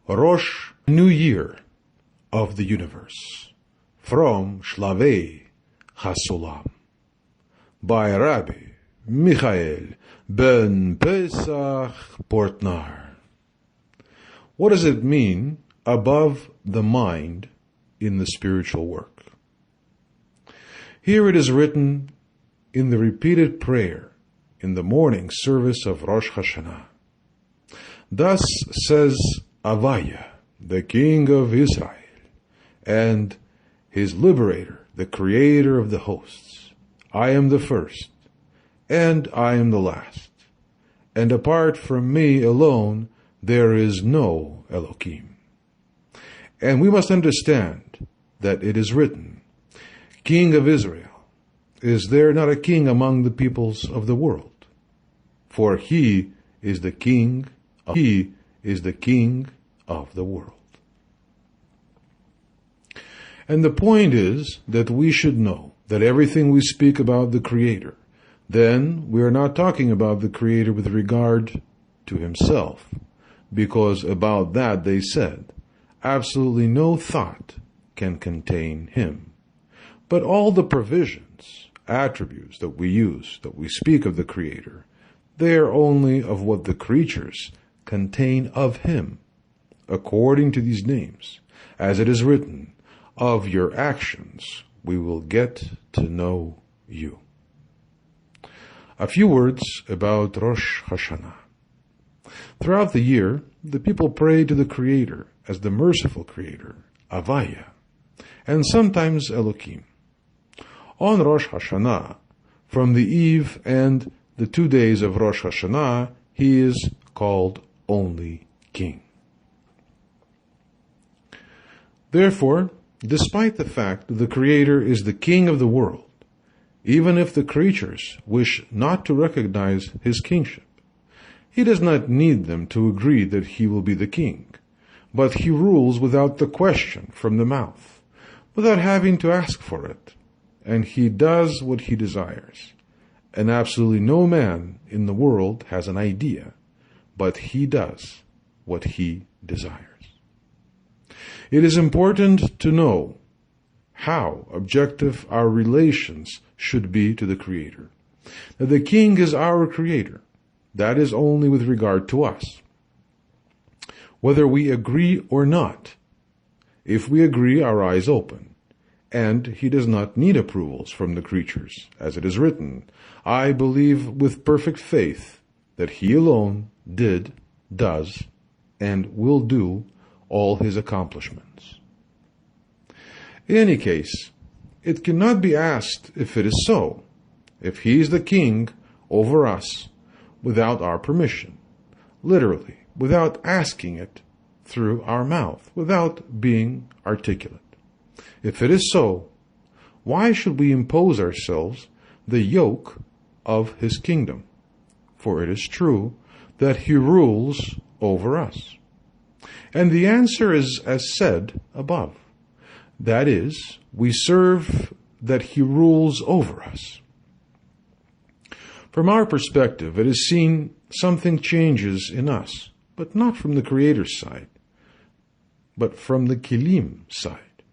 Rosh, New Year of the Universe, from Shlavey, HaSulam, by Rabbi Michael-ben-Pesach, Portnaar. What does it mean, above the mind, in the spiritual work? Here it is written in the repeated prayer in the morning service of Rosh HaShanah. Thus says Avaya, the King of Israel, and his liberator, the creator of the hosts. I am the first, and I am the last, and apart from me alone there is no Elohim. And we must understand that it is written, King of Israel. Is there not a king among the peoples of the world? For he is the king of the world. And the point is that we should know that everything we speak about the Creator, then we are not talking about the Creator with regard to himself, because about that they said, absolutely no thought can contain him. But all the provisions, attributes that we use, that we speak of the Creator, they are only of what the creatures contain of him, according to these names, as it is written, of your actions we will get to know you. A few words about Rosh HaShanah. Throughout the year, the people pray to the Creator as the merciful Creator, Avaya, and sometimes Elohim. On Rosh HaShanah, from the eve and the 2 days of Rosh HaShanah, he is called only King. Therefore, despite the fact that the Creator is the King of the world, even if the creatures wish not to recognize his kingship, he does not need them to agree that he will be the king, but he rules without the question from the mouth, without having to ask for it, and he does what he desires. And absolutely no man in the world has an idea, but he does what he desires. It is important to know how objective our relations should be to the Creator. That the King is our Creator. That is only with regard to us. Whether we agree or not, if we agree, our eyes open, and he does not need approvals from the creatures, as it is written, I believe with perfect faith that he alone did, does, and will do all his accomplishments. In any case, it cannot be asked if it is so, if he is the king over us without our permission, literally, without asking it through our mouth, without being articulate. If it is so, why should we impose ourselves the yoke of his kingdom? For it is true that he rules over us. And the answer is as said above. That is, we serve that he rules over us. From our perspective, it is seen something changes in us, but not from the Creator's side, but from the Kilim side.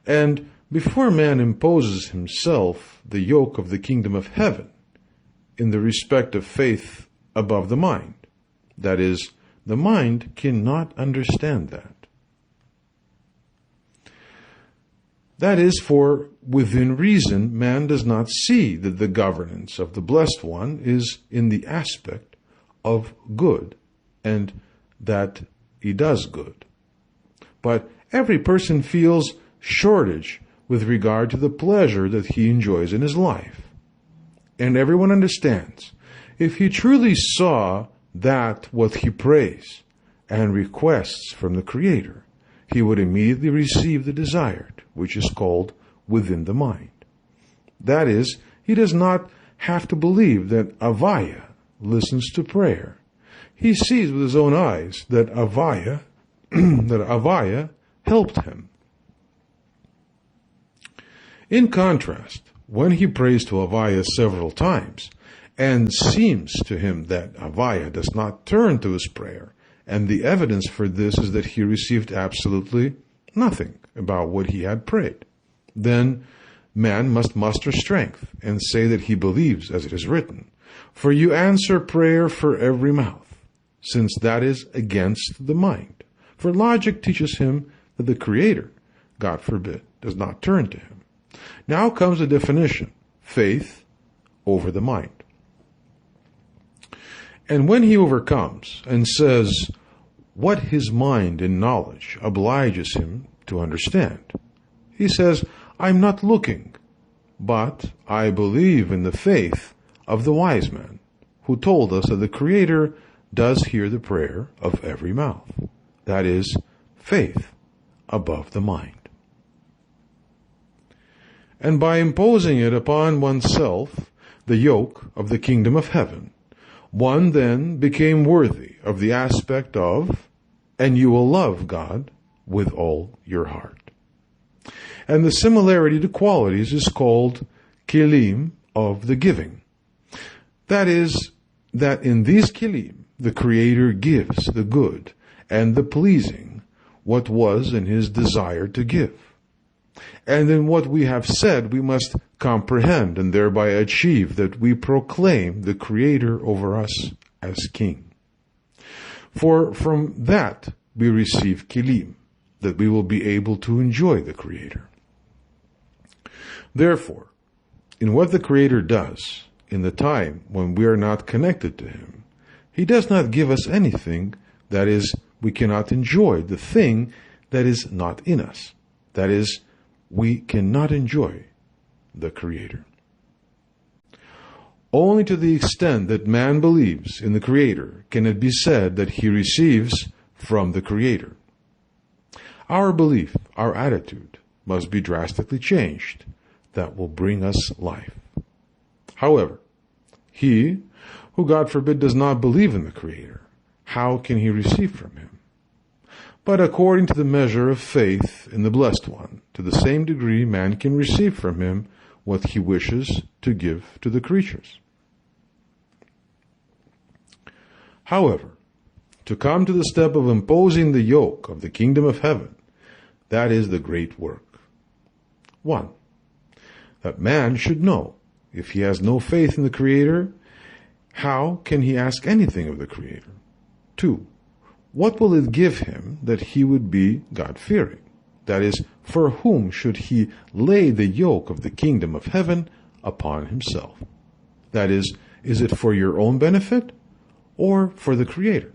And before man imposes himself the yoke of the kingdom of heaven, in the respect of faith above the mind, that is, the mind cannot understand that. That is, for within reason, man does not see that the governance of the Blessed One is in the aspect of good, and that he does good. But every person feels shortage with regard to the pleasure that he enjoys in his life. And everyone understands, if he truly saw that what he prays and requests from the Creator, he would immediately receive the desired, which is called within the mind. That is, he does not have to believe that Avaya listens to prayer. He sees with his own eyes that Avaya helped him. In contrast, when he prays to Avaya several times, and seems to him that Avaya does not turn to his prayer And the evidence for this is that he received absolutely nothing about what he had prayed. Then man must muster strength and say that he believes as it is written, "For you answer prayer for every mouth," since that is against the mind. For logic teaches him that the Creator, God forbid, does not turn to him. Now comes the definition: faith over the mind. And when he overcomes and says what his mind and knowledge obliges him to understand, he says, "I'm not looking, but I believe in the faith of the wise man, who told us that the Creator does hear the prayer of every mouth." That is, faith above the mind. And by imposing it upon oneself, the yoke of the kingdom of heaven, one then became worthy of the aspect of, "and you will love God with all your heart." And the similarity to qualities is called kelim of the giving. That is, that in these kelim, the Creator gives the good and the pleasing, what was in his desire to give. And in what we have said, we must comprehend and thereby achieve that we proclaim the Creator over us as King. For from that we receive kelim, that we will be able to enjoy the Creator. Therefore, in what the Creator does, in the time when we are not connected to Him, He does not give us anything, that is, we cannot enjoy the thing that is not in us. That is, we cannot enjoy the Creator. Only to the extent that man believes in the Creator can it be said that he receives from the Creator. Our belief, our attitude, must be drastically changed. That will bring us life. However, he who, God forbid, does not believe in the Creator, how can he receive from Him? But according to the measure of faith in the Blessed One, to the same degree man can receive from Him what he wishes to give to the creatures. However, to come to the step of imposing the yoke of the kingdom of heaven, that is the great work. 1. That man should know, if he has no faith in the Creator, how can he ask anything of the Creator? 2. What will it give him that he would be God-fearing? That is, for whom should he lay the yoke of the kingdom of heaven upon himself? That is it for your own benefit or for the Creator?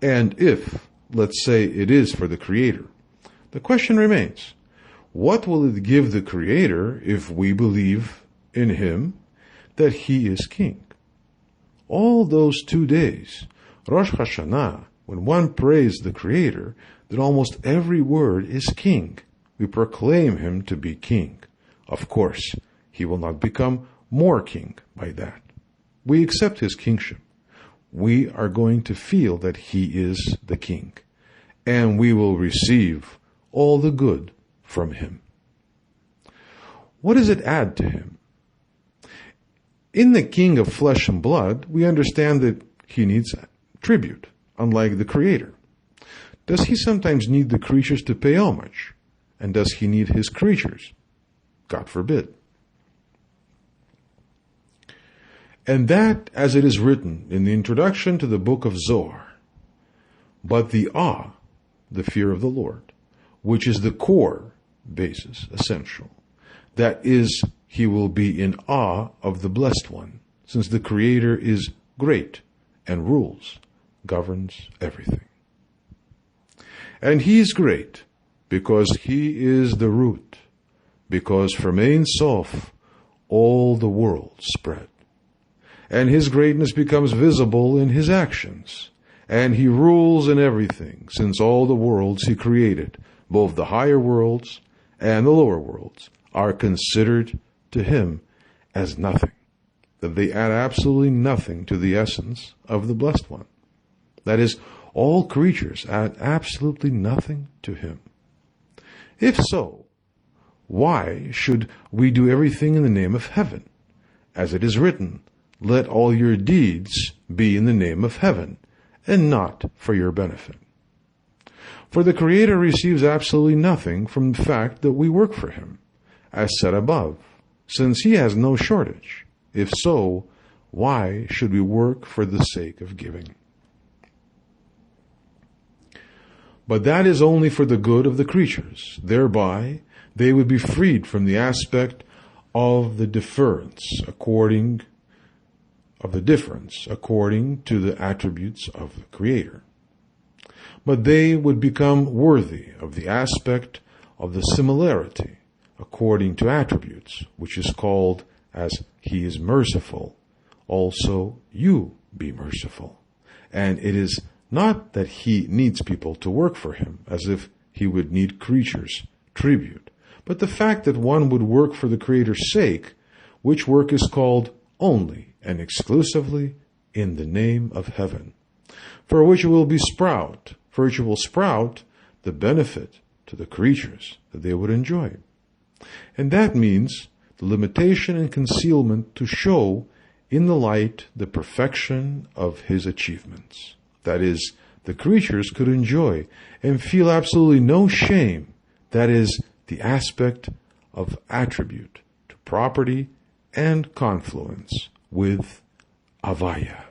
And if, let's say, it is for the Creator, the question remains, what will it give the Creator if we believe in Him that He is King? All those 2 days, Rosh HaShanah, when one prays the Creator, then almost every word is King. We proclaim Him to be King. Of course, He will not become more King by that. We accept His kingship. We are going to feel that He is the King, and we will receive all the good from Him. What does it add to Him? In the King of flesh and blood, we understand that He needs tribute, unlike the Creator. Does He sometimes need the creatures to pay homage? And does He need His creatures? God forbid. And that, as it is written in the introduction to the book of Zohar, but the awe, the fear of the Lord, which is the core basis, essential, that is, he will be in awe of the Blessed One, since the Creator is great and rules, governs everything. And He is great because He is the root, because from Ein Sof all the world spread. And His greatness becomes visible in His actions, and He rules in everything, since all the worlds He created, both the higher worlds and the lower worlds, are considered to Him as nothing, that they add absolutely nothing to the essence of the Blessed One. That is, all creatures add absolutely nothing to Him. If so, why should we do everything in the name of heaven? As it is written, let all your deeds be in the name of heaven, and not for your benefit. For the Creator receives absolutely nothing from the fact that we work for Him, as said above, since He has no shortage. If so, why should we work for the sake of giving? But that is only for the good of the creatures. Thereby, they would be freed from the aspect of the difference according to the attributes of the Creator. But they would become worthy of the aspect of the similarity according to attributes, which is called as He is merciful. Also, you be merciful. And it is not that He needs people to work for Him, as if He would need creatures' tribute, but the fact that one would work for the Creator's sake, which work is called only and exclusively in the name of heaven, for which it will sprout the benefit to the creatures that they would enjoy. And that means the limitation and concealment to show in the light the perfection of His achievements. That is, the creatures could enjoy and feel absolutely no shame. That is, the aspect of attribute to property and confluence with Avaya.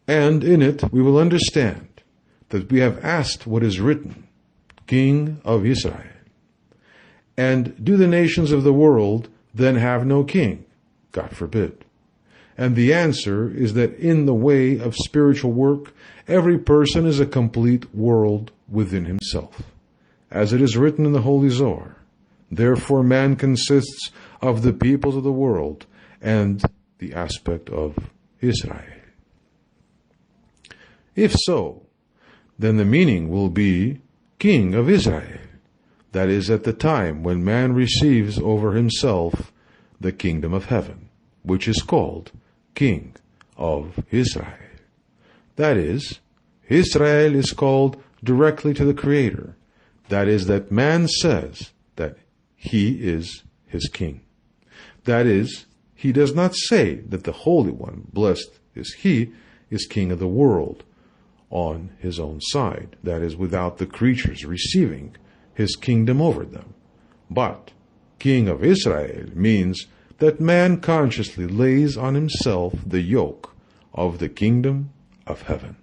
And in it we will understand that we have asked what is written, King of Israel. And do the nations of the world then have no king? God forbid. And the answer is that in the way of spiritual work, every person is a complete world within himself. As it is written in the Holy Zohar, therefore man consists of the peoples of the world and the aspect of Israel. If so, then the meaning will be King of Israel. That is, at the time when man receives over himself the kingdom of heaven, which is called King of Israel. That is, Israel is called directly to the Creator. That is, that man says that he is his king. That is, he does not say that the Holy One, blessed is He, is king of the world on his own side. That is, without the creatures receiving his kingdom over them. But King of Israel means that man consciously lays on himself the yoke of the kingdom of heaven.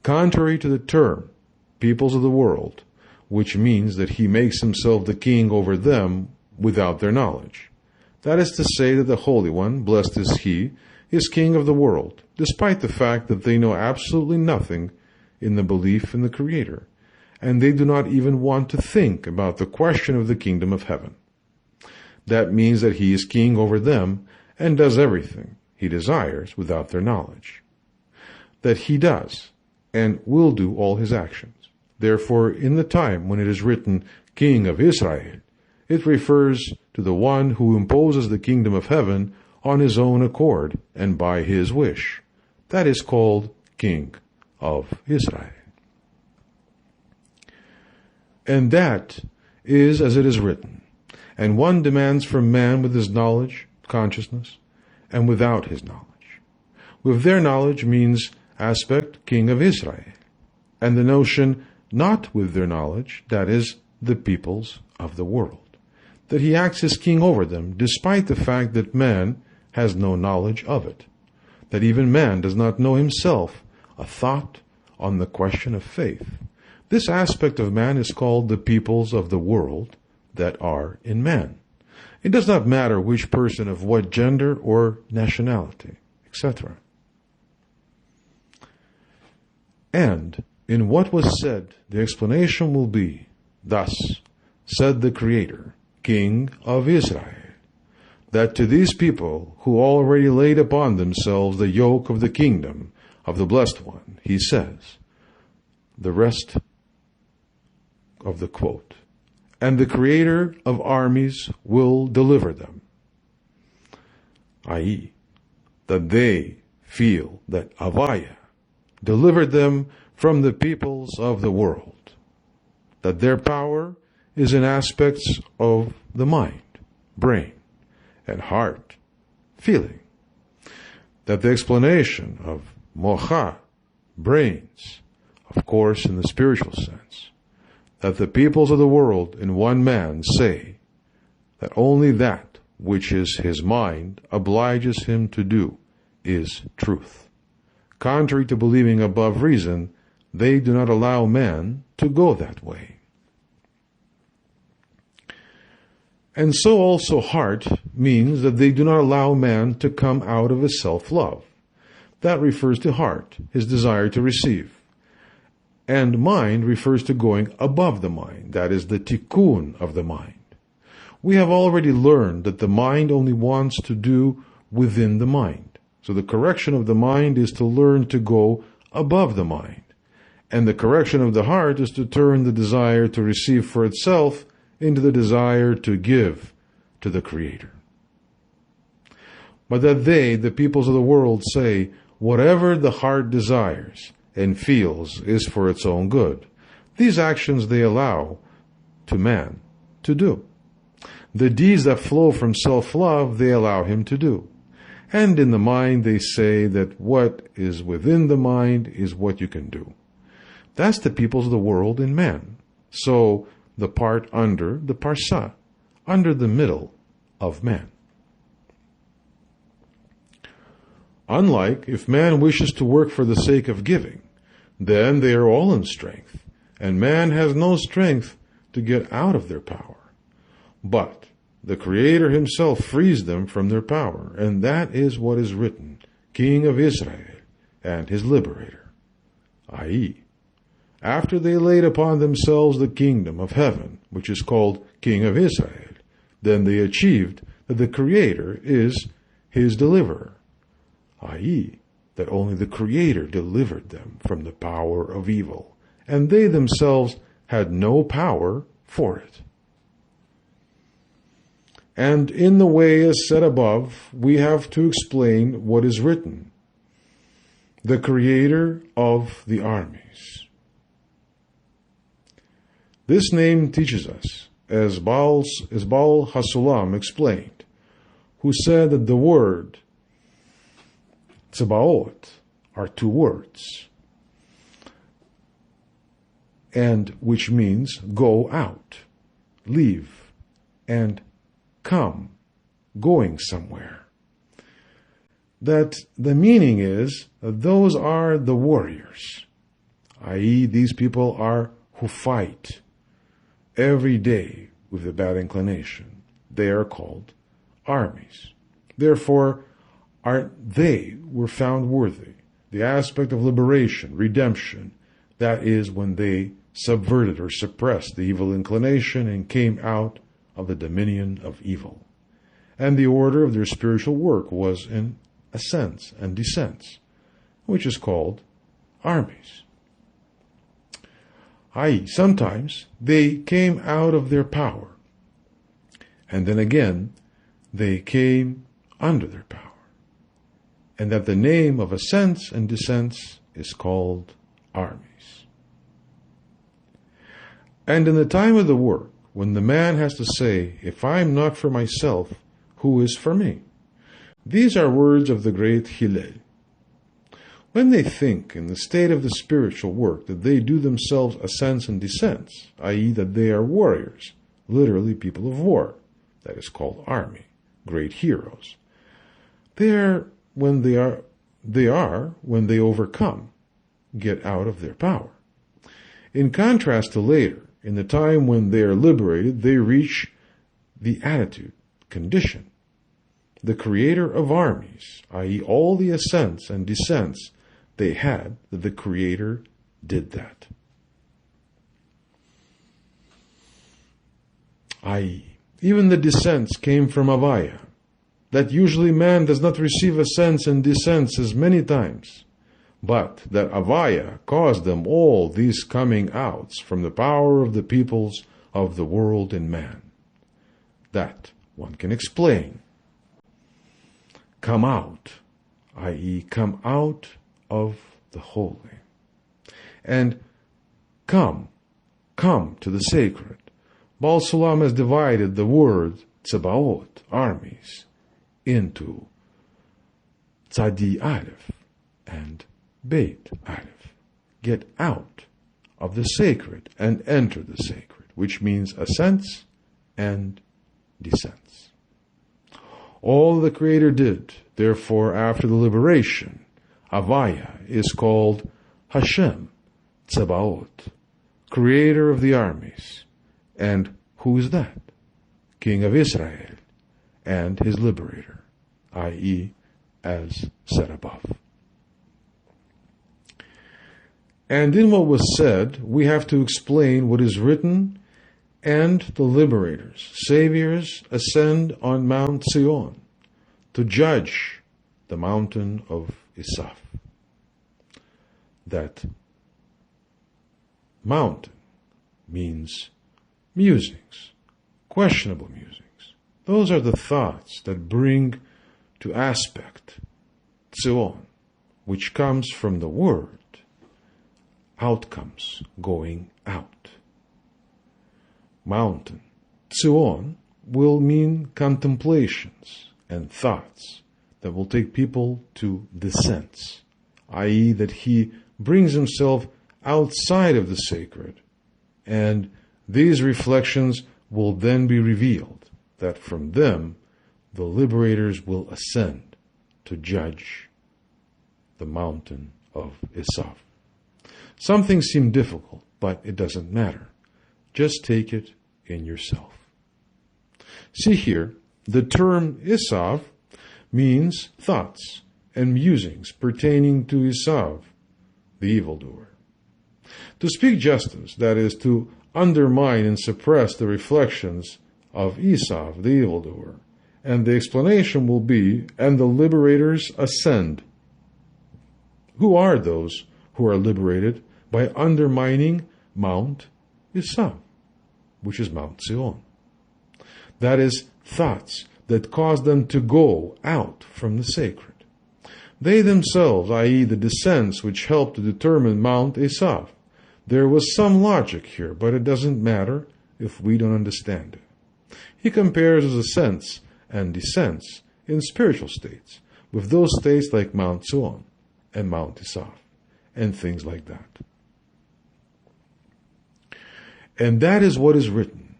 Contrary to the term peoples of the world, which means that he makes himself the king over them without their knowledge. That is to say that the Holy One, blessed is He, is king of the world, despite the fact that they know absolutely nothing in the belief in the Creator, and they do not even want to think about the question of the kingdom of heaven. That means that He is king over them and does everything He desires without their knowledge. That He does and will do all His actions. Therefore, in the time when it is written, King of Israel, it refers to the one who imposes the kingdom of heaven on his own accord and by his wish. That is called King of Israel. And that is as it is written. And one demands from man with his knowledge, consciousness, and without his knowledge. With their knowledge means aspect King of Israel, and the notion not with their knowledge, that is, the peoples of the world, that he acts as king over them, despite the fact that man has no knowledge of it, that even man does not know himself a thought on the question of faith. This aspect of man is called the peoples of the world that are in man. It does not matter which person of what gender or nationality, etc. And in what was said, the explanation will be, thus said the Creator, King of Israel, that to these people who already laid upon themselves the yoke of the kingdom of the Blessed One, He says, the rest of the quote, and the Creator of armies will deliver them, i.e., that they feel that Avaya delivered them from the peoples of the world, that their power is in aspects of the mind, brain, and heart, feeling, that the explanation of mocha, brains, of course in the spiritual sense, that the peoples of the world in one man say that only that which is his mind obliges him to do is truth. Contrary to believing above reason, they do not allow man to go that way. And so also heart means that they do not allow man to come out of his self-love. That refers to heart, his desire to receive. And mind refers to going above the mind, that is the tikkun of the mind. We have already learned that the mind only wants to do within the mind. So the correction of the mind is to learn to go above the mind. And the correction of the heart is to turn the desire to receive for itself into the desire to give to the Creator. But that they, the peoples of the world, say, whatever the heart desires and feels is for its own good. These actions they allow to man to do. The deeds that flow from self-love they allow him to do. And in the mind they say that what is within the mind is what you can do. That's the peoples of the world in man. So the part under the parsa, under the middle of man. Unlike if man wishes to work for the sake of giving, then they are all in strength, and man has no strength to get out of their power. But the Creator himself frees them from their power, and that is what is written, King of Israel and his liberator, i.e., after they laid upon themselves the kingdom of heaven, which is called King of Israel, then they achieved that the Creator is his deliverer, i.e., that only the Creator delivered them from the power of evil, and they themselves had no power for it. And in the way as said above, we have to explain what is written. The Creator of the armies. This name teaches us, as Baal HaSulam explained, who said that the word Tzebaot are two words, and which means go out, leave, and come, going somewhere. That the meaning is that those are the warriors, i.e., these people are who fight every day with a bad inclination. They are called armies. Therefore, they were found worthy. The aspect of liberation, redemption, that is when they subverted or suppressed the evil inclination and came out of the dominion of evil. And the order of their spiritual work was in ascents and descents, which is called armies. I.e., sometimes they came out of their power, and then again they came under their power, and that the name of ascents and descents is called armies. And in the time of the work, when the man has to say, if I am not for myself, who is for me? These are words of the great Hillel. When they think in the state of the spiritual work that they do themselves ascents and descents, i.e., that they are warriors, literally people of war, that is called army, great heroes, when they overcome, get out of their power. In contrast to later, in the time when they are liberated, they reach the attitude, condition. The Creator of armies, i.e., all the ascents and descents they had, that the Creator did that. I.e., even the descents came from Avaya, that usually man does not receive ascents and descents as many times, but that Avaya caused them all these coming outs from the power of the peoples of the world in man. That one can explain. Come out, i.e., come out of the holy. And come to the sacred. Baal Sulam has divided the word Tzebaot, armies, into Tzadi Aleph and Beit Aleph. Get out of the sacred and enter the sacred, which means ascents and descents. All the Creator did, therefore, after the liberation, Avaya, is called Hashem Tzebaot, Creator of the armies. And who is that? King of Israel and his liberator, i.e., as said above. And in what was said, we have to explain what is written, and the liberators, saviors, ascend on Mount Zion to judge the mountain of Isaf. That mountain means musings, questionable musings. Those are the thoughts that bring to aspect Zion, which comes from the word outcomes, going out. Mountain, Zion, will mean contemplations and thoughts that will take people to descents, i.e. that he brings himself outside of the sacred, and these reflections will then be revealed, that from them the liberators will ascend to judge the mountain of Isaf. Some things seem difficult, but it doesn't matter. Just take it in yourself. See here, the term Isaf means thoughts and musings pertaining to Esav, the evildoer. To speak justice, that is, to undermine and suppress the reflections of Esav, the evildoer, and the explanation will be, and the liberators ascend. Who are those who are liberated by undermining Mount Esav, which is Mount Zion? That is, thoughts that cause them to go out from the sacred. They themselves, i.e. the descents which help to determine Mount Esav. There was some logic here, but it doesn't matter if we don't understand it. He compares his ascents and descents in spiritual states with those states like Mount Zion and Mount Esav and things like that. And that is what is written.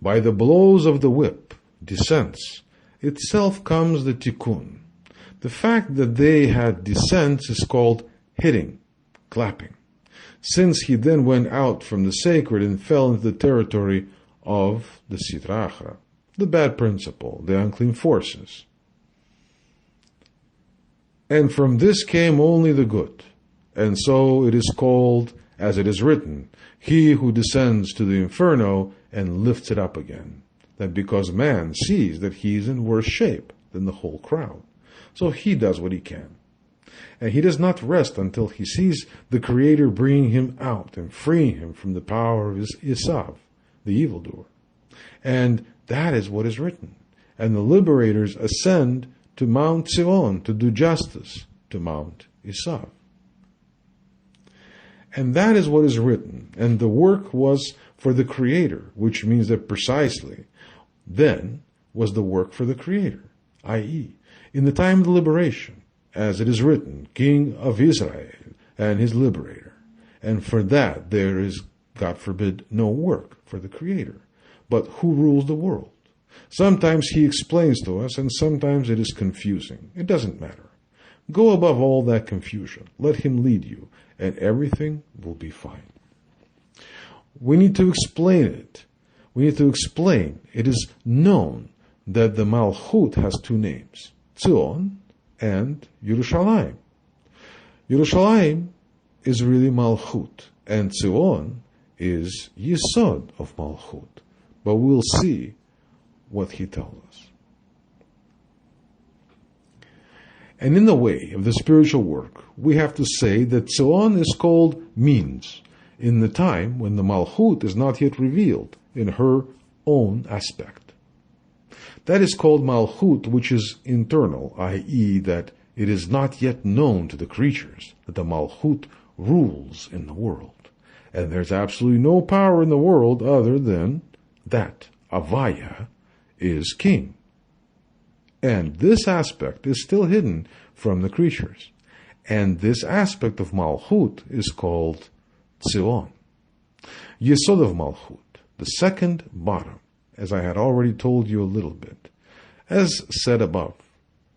By the blows of the whip, descents, itself comes the tikkun. The fact that they had descents is called hitting, clapping, since he then went out from the sacred and fell into the territory of the Sitra Achra, the bad principle, the unclean forces. And from this came only the good. And so it is called, as it is written, he who descends to the inferno and lifts it up again. That because man sees that he is in worse shape than the whole crowd. So he does what he can. And he does not rest until he sees the Creator bringing him out and freeing him from the power of Esav, the evildoer. And that is what is written. And the liberators ascend to Mount Zion to do justice to Mount Esav. And that is what is written. And the work was for the Creator, which means that precisely then was the work for the Creator, i.e., in the time of the liberation, as it is written, King of Israel and his liberator. And for that there is, God forbid, no work for the Creator. But who rules the world? Sometimes he explains to us, and sometimes it is confusing. It doesn't matter. Go above all that confusion. Let him lead you, and everything will be fine. We need to explain it. We need to explain. It is known that the Malchut has two names, Zion and Yerushalayim. Yerushalayim is really Malchut, and Zion is Yesod of Malchut. But we'll see what he tells us. And in the way of the spiritual work, we have to say that Zion is called means, in the time when the Malchut is not yet revealed in her own aspect. That is called Malchut, which is internal, i.e. that it is not yet known to the creatures that the Malchut rules in the world. And there's absolutely no power in the world other than that Avaya is king. And this aspect is still hidden from the creatures. And this aspect of Malchut is called Tzion. Yesod of Malchut, the second bottom, as I had already told you a little bit. As said above,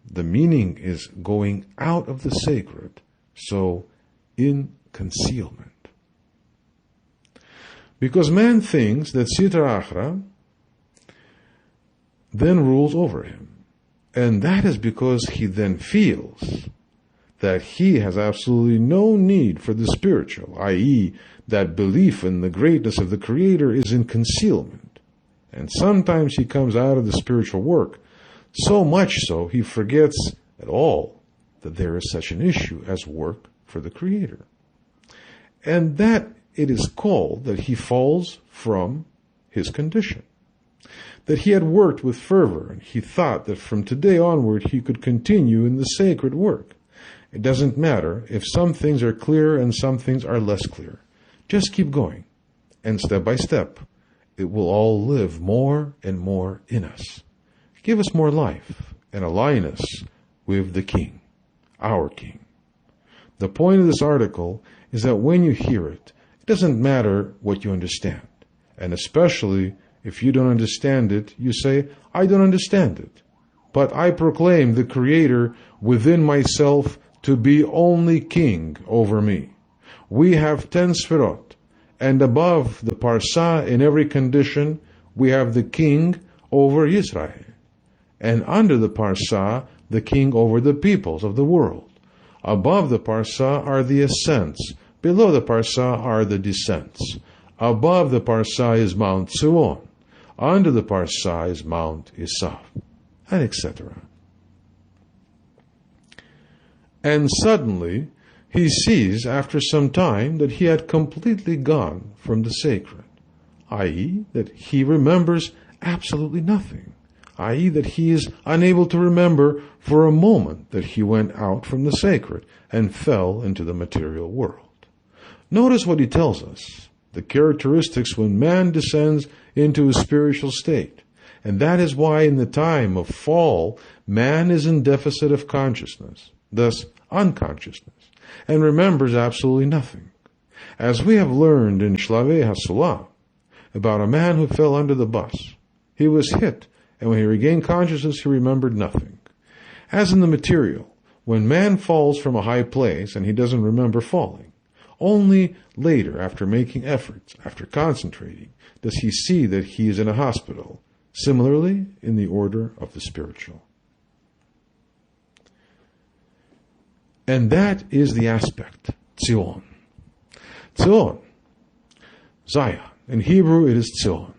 the meaning is going out of the sacred, so in concealment. Because man thinks that Sitra Achra then rules over him. And that is because he then feels that he has absolutely no need for the spiritual, i.e., that belief in the greatness of the Creator is in concealment. And sometimes he comes out of the spiritual work, so much so he forgets at all that there is such an issue as work for the Creator. And that it is called that he falls from his condition. That he had worked with fervor, and he thought that from today onward he could continue in the sacred work. It doesn't matter if some things are clear and some things are less clear. Just keep going, and step by step, it will all live more and more in us. Give us more life, and align us with the King, our King. The point of this article is that when you hear it, it doesn't matter what you understand, and especially if you don't understand it, you say, I don't understand it. But I proclaim the Creator within myself to be only King over me. We have 10 Sfirot, and above the Parsa in every condition, we have the King over Israel. And under the Parsa, the King over the peoples of the world. Above the Parsa are the ascents. Below the Parsa are the descents. Above the Parsa is Mount Tzion. Under the Parsa is Mount Esav, and etc. And suddenly, he sees after some time that he had completely gone from the sacred, i.e., that he remembers absolutely nothing, i.e., that he is unable to remember for a moment that he went out from the sacred and fell into the material world. Notice what he tells us, the characteristics when man descends into a spiritual state. And that is why in the time of fall, man is in deficit of consciousness, thus unconsciousness, and remembers absolutely nothing. As we have learned in Shlavey HaSulam, about a man who fell under the bus. He was hit, and when he regained consciousness, he remembered nothing. As in the material, when man falls from a high place and he doesn't remember falling, only later, after making efforts, after concentrating, does he see that he is in a hospital. Similarly, in the order of the spiritual. And that is the aspect, Tzion. Tzion, Zion. In Hebrew, it is Tzion.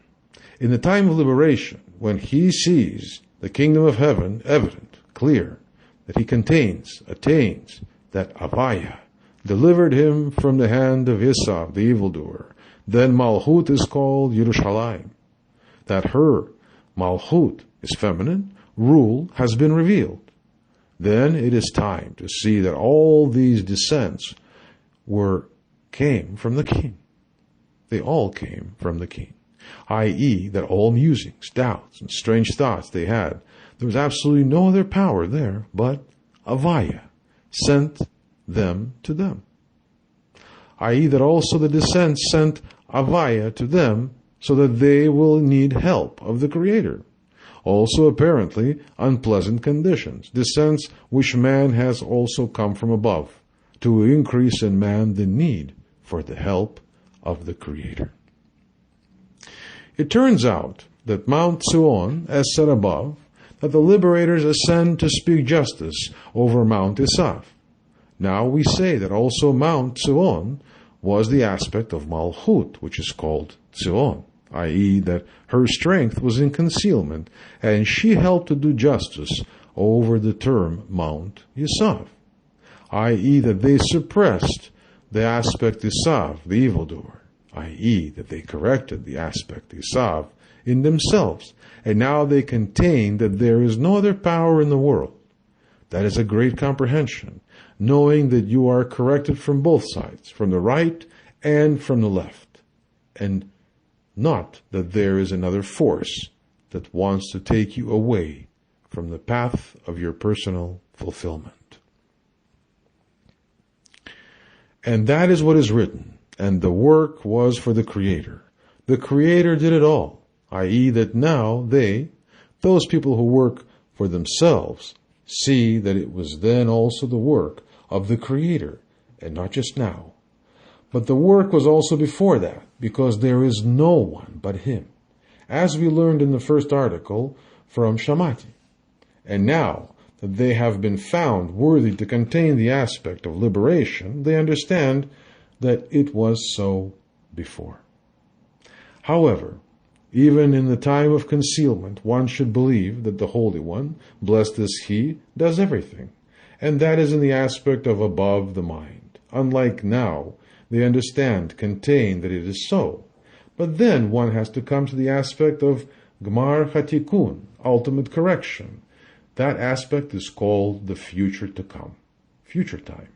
In the time of liberation, when he sees the kingdom of heaven evident, clear, that he attains that Avaya, delivered him from the hand of Esav, the evildoer, then Malchut is called Yerushalayim. That her, Malchut, is feminine, rule has been revealed. Then it is time to see that all these descents came from the king. They all came from the king. I.e., that all musings, doubts, and strange thoughts they had, there was absolutely no other power there but Avaya sent them to them. I.e., that also the descents sent Avaya to them so that they will need help of the Creator. Also, apparently, unpleasant conditions, descents which man has also come from above, to increase in man the need for the help of the Creator. It turns out that Mount Tzion, as said above, that the liberators ascend to speak justice over Mount Esav. Now we say that also Mount Tzion was the aspect of Malchut, which is called Tzion, i.e., that her strength was in concealment, and she helped to do justice over the term Mount Esav, i.e., that they suppressed the aspect Esav, the evildoer, i.e., that they corrected the aspect Esav in themselves, and now they contain that there is no other power in the world. That is a great comprehension, knowing that you are corrected from both sides, from the right and from the left, and not that there is another force that wants to take you away from the path of your personal fulfillment. And that is what is written, and the work was for the Creator. The Creator did it all, i.e. that now they, those people who work for themselves, see that it was then also the work of the Creator, and not just now. But the work was also before that, because there is no one but Him, as we learned in the first article from Shamati. And now that they have been found worthy to contain the aspect of liberation, they understand that it was so before. However, even in the time of concealment, one should believe that the Holy One, blessed is He, does everything, and that is in the aspect of above the mind. Unlike now, they understand, contain that it is so. But then one has to come to the aspect of Gmar Hatikun, ultimate correction. That aspect is called the future to come, future time.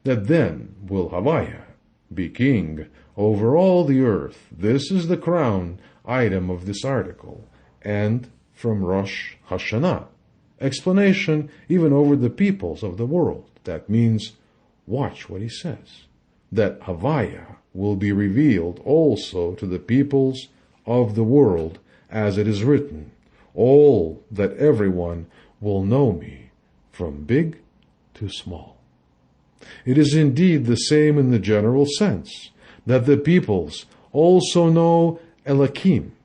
That then will Havaya be king over all the earth. This is the crown item of this article, and from Rosh HaShanah. Explanation even over the peoples of the world. That means, watch what he says, that Havaya will be revealed also to the peoples of the world, as it is written, all that everyone will know me, from big to small. It is indeed the same in the general sense, that the peoples also know Elohim,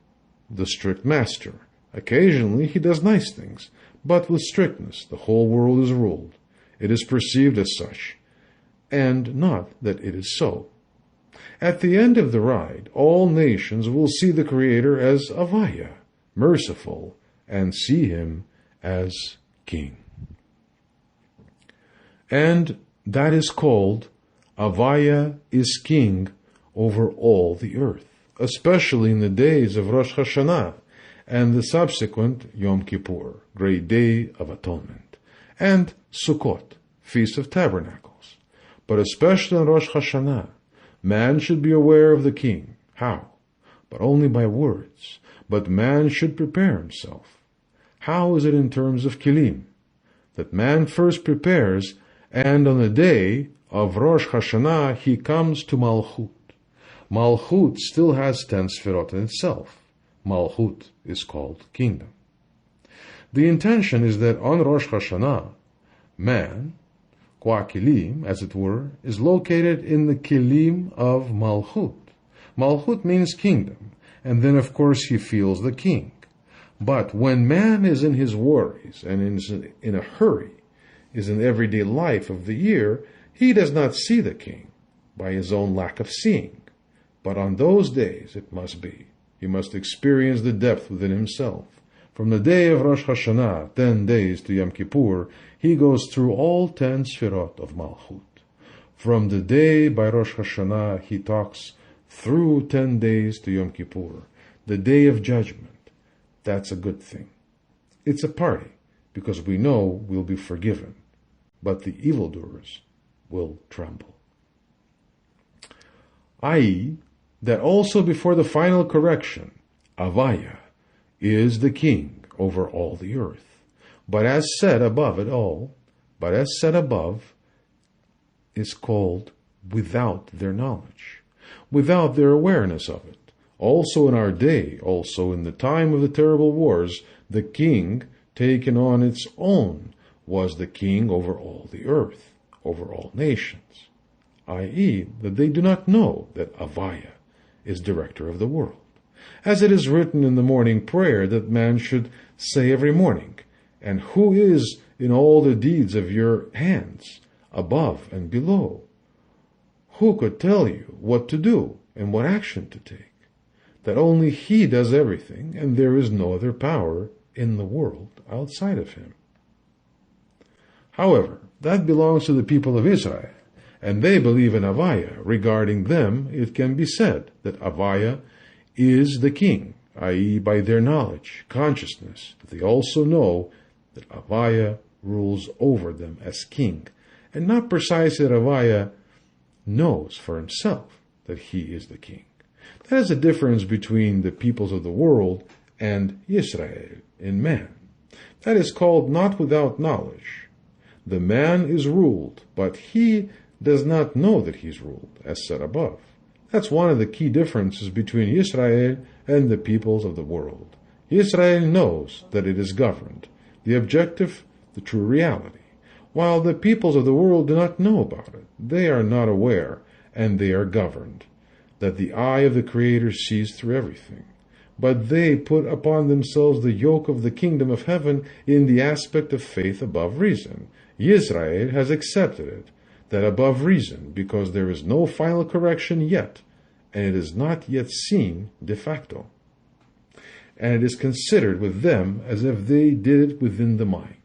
the strict master. Occasionally he does nice things, but with strictness the whole world is ruled. It is perceived as such, and not that it is so. At the end of the ride, all nations will see the Creator as Havaya, merciful, and see Him as King. And that is called Havaya is King over all the earth, especially in the days of Rosh HaShanah and the subsequent Yom Kippur, Great Day of Atonement, and Sukkot, Feast of Tabernacles. But especially on Rosh HaShanah, man should be aware of the King. How? But only by words. But man should prepare himself. How is it in terms of Kilim? That man first prepares, and on the day of Rosh Hashanah he comes to Malchut. Malchut still has 10 Sfirot in itself. Malchut is called kingdom. The intention is that on Rosh Hashanah, man, qua Kilim, as it were, is located in the Kilim of Malchut. Malchut means kingdom, and then of course he feels the king. But when man is in his worries and is in a hurry, is in everyday life of the year, he does not see the king by his own lack of seeing. But on those days it must be. He must experience the depth within himself. From the day of Rosh Hashanah, 10 days to Yom Kippur, he goes through all 10 Sfirot of Malchut. From the day by Rosh Hashanah, he talks through 10 days to Yom Kippur, the day of judgment. That's a good thing. It's a party, because we know we'll be forgiven, but the evildoers will tremble. I.e., that also before the final correction, Havaya is the king over all the earth. But as said above it all, is called without their knowledge, without their awareness of it. Also in our day, also in the time of the terrible wars, the king taken on its own was the king over all the earth, over all nations, i.e., that they do not know that Havaya is director of the world. As it is written in the morning prayer that man should say every morning, and who is in all the deeds of your hands, above and below? Who could tell you what to do and what action to take? That only He does everything, and there is no other power in the world outside of Him. However, that belongs to the people of Israel, and they believe in Havaya. Regarding them, it can be said that Havaya is the king, i.e. by their knowledge, consciousness, that they also know that Havaya rules over them as king, and not precisely that Havaya knows for himself that he is the king. That is the difference between the peoples of the world and Israel in man. That is called not without knowledge. The man is ruled, but he does not know that he's ruled, as said above. That's one of the key differences between Israel and the peoples of the world. Israel knows that it is governed, the objective, the true reality, while the peoples of the world do not know about it. They are not aware, and they are governed, that the eye of the Creator sees through everything. But they put upon themselves the yoke of the kingdom of heaven in the aspect of faith above reason. Israel has accepted it, that above reason, because there is no final correction yet, and it is not yet seen de facto. And it is considered with them as if they did it within the mind,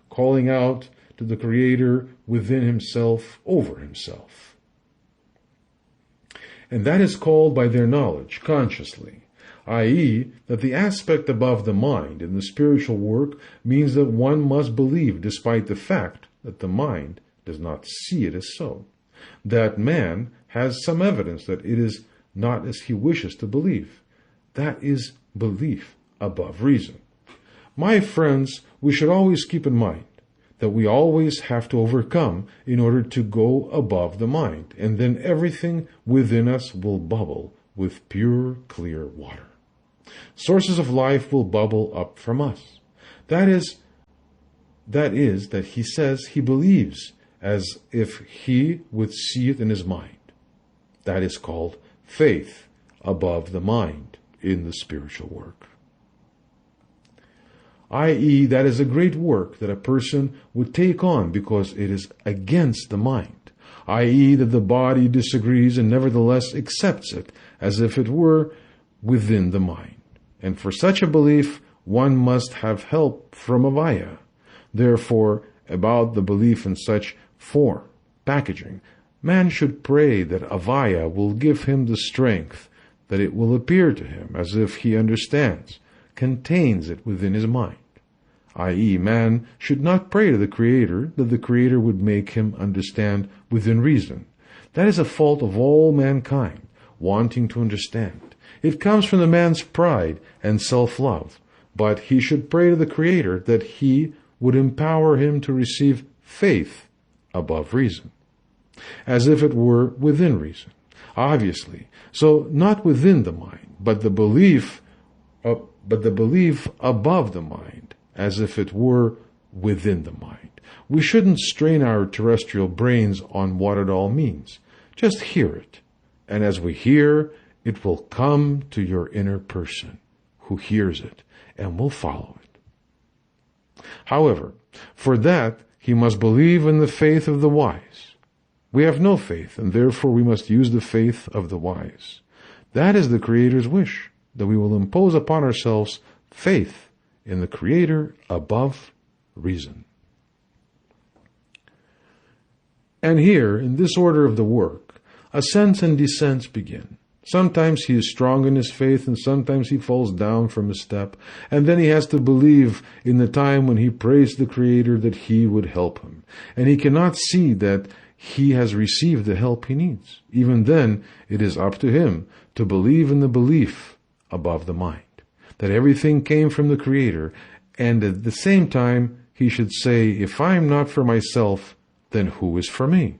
calling out to the Creator within himself over himself. And that is called by their knowledge consciously, i.e., that the aspect above the mind in the spiritual work means that one must believe despite the fact that the mind does not see it as so. That man has some evidence that it is not as he wishes to believe. That is belief above reason. My friends, we should always keep in mind that we always have to overcome in order to go above the mind, and then everything within us will bubble with pure, clear water. Sources of life will bubble up from us. That is that he says he believes as if he would see it in his mind. That is called faith above the mind in the spiritual work. I.e., that is a great work that a person would take on because it is against the mind. I.e., that the body disagrees and nevertheless accepts it as if it were within the mind. And for such a belief, one must have help from Avaya. Therefore, about the belief in such form, packaging, man should pray that Avaya will give him the strength, that it will appear to him as if he understands, contains it within his mind. I.e., man should not pray to the Creator that the Creator would make him understand within reason. That is a fault of all mankind, wanting to understand. It comes from the man's pride and self-love, but he should pray to the Creator that he would empower him to receive faith above reason, as if it were within reason. Obviously, so not within the mind, but the belief above the mind, as if it were within the mind. We shouldn't strain our terrestrial brains on what it all means. Just hear it, and as we hear, it will come to your inner person who hears it and will follow it. However, for that, he must believe in the faith of the wise. We have no faith, and therefore we must use the faith of the wise. That is the Creator's wish, that we will impose upon ourselves faith in the Creator above reason. And here, in this order of the work, ascents and descents begin. Sometimes he is strong in his faith, and sometimes he falls down from a step, and then he has to believe in the time when he prays the Creator that he would help him. And he cannot see that he has received the help he needs. Even then, it is up to him to believe in the belief above the mind, that everything came from the Creator, and at the same time, he should say, if I am not for myself, then who is for me?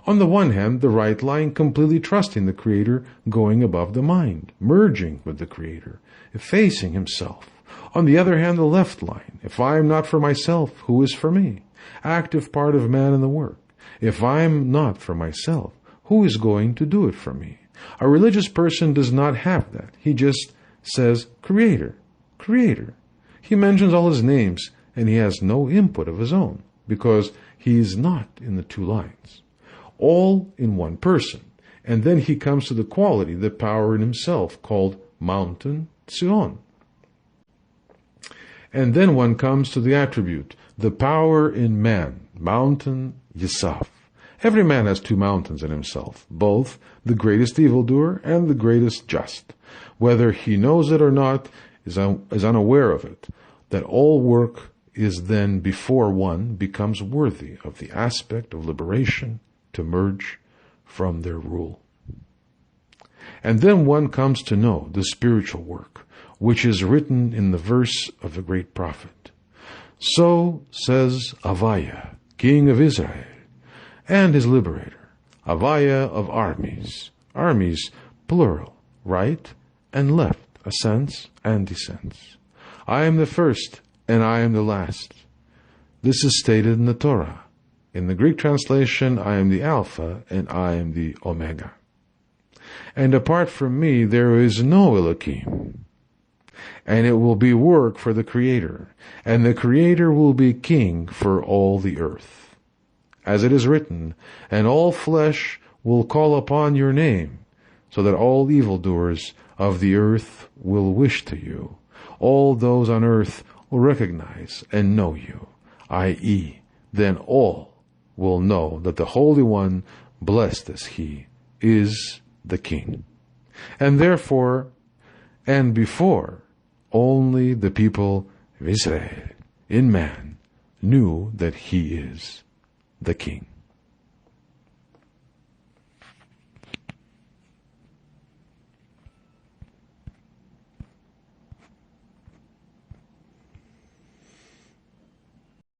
On the one hand, the right line, completely trusting the Creator, going above the mind, merging with the Creator, effacing himself. On the other hand, the left line, if I am not for myself, who is for me? Active part of man in the work. If I am not for myself, who is going to do it for me? A religious person does not have that. He just says, Creator, Creator. He mentions all his names, and he has no input of his own, because he is not in the two lines. All in one person. And then he comes to the quality, the power in himself, called Mountain Tzion. And then one comes to the attribute, the power in man, Mountain Yisaf. Every man has two mountains in himself, both the greatest evildoer and the greatest just. Whether he knows it or not, is unaware of it, that all work is then before one becomes worthy of the aspect of liberation to merge from their rule. And then one comes to know the spiritual work, which is written in the verse of the great prophet. So says Avaya, king of Israel, and his liberator, Avaya of armies, armies plural, right and left, ascents and descents. I am the first and I am the last. This is stated in the Torah. In the Greek translation, I am the Alpha and I am the Omega. And apart from me, there is no Elohim. And it will be work for the Creator, and the Creator will be king for all the earth. As it is written, and all flesh will call upon your name, so that all evildoers of the earth will wish to you. All those on earth will recognize and know you, i.e., then all will know that the Holy One, blessed is He, is the King. And therefore, and before, only the people of Israel, in man, knew that He is the King.